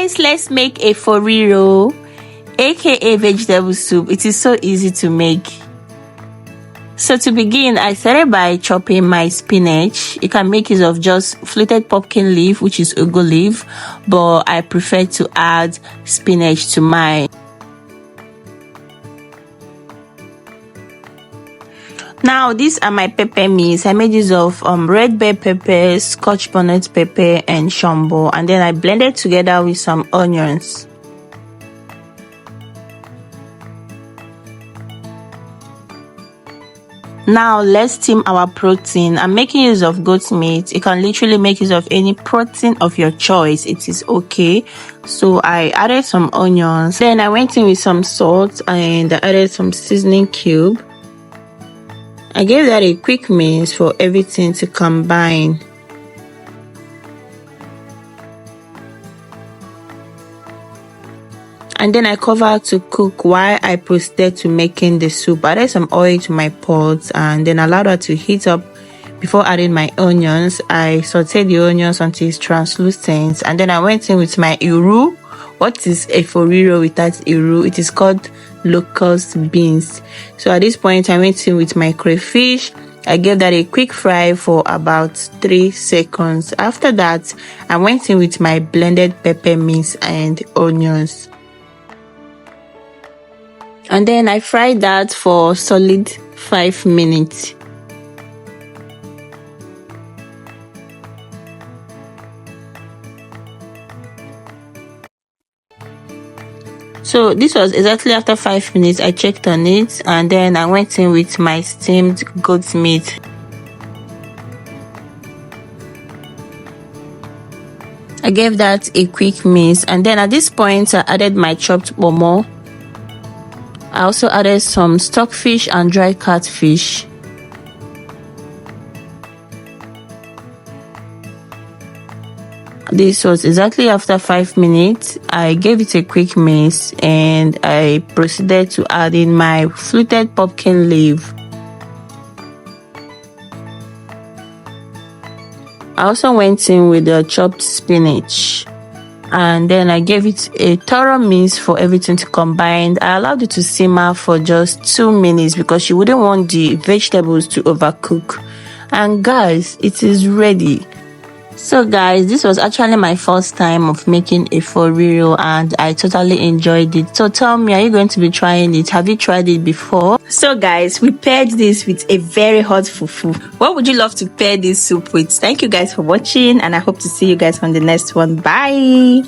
guys, let's make Efo Riro, aka vegetable soup. It is so easy to make. So to begin, I started by chopping my spinach. You can make use of just fluted pumpkin leaf, which is ugu leaf, but I prefer to add spinach to mine. Now these are my pepper mix. I made use of red bell pepper, scotch bonnet pepper, and shombo, and then I blended together with some onions. Now let's steam our protein. I'm making use of goat meat. You can literally make use of any protein of your choice. It is okay. So I added some onions. Then I went in with some salt and I added some seasoning cube. I gave that a quick mix for everything to combine. And then I covered to cook while I proceeded to making the soup. I added some oil to my pot and then allowed her to heat up before adding my onions. I sauteed the onions until it's translucent, and then I went in with my iru. What is Efo Riro without iru? It is called locust beans. So at this point I went in with my crayfish. I gave that a quick fry for about 3 seconds. After that, I went in with my blended pepper mix and onions. And then I fried that for solid 5 minutes. So this was exactly after 5 minutes. I checked on it and then I went in with my steamed goat meat. I gave that a quick mix, and then at this point I added my chopped momo. I also added some stockfish and dried catfish. This was exactly after 5 minutes. I gave it a quick mix and I proceeded to add in my fluted pumpkin leaf. I also went in with the chopped spinach. And then I gave it a thorough mix for everything to combine. I allowed it to simmer for just 2 minutes because you wouldn't want the vegetables to overcook. And guys, it is ready. So guys, this was actually my first time of making Efo Riro and I totally enjoyed it. So tell me, are you going to be trying it? Have you tried it before? So guys, we paired this with a very hot fufu. What would you love to pair this soup with? Thank you guys for watching and I hope to see you guys on the next one. Bye.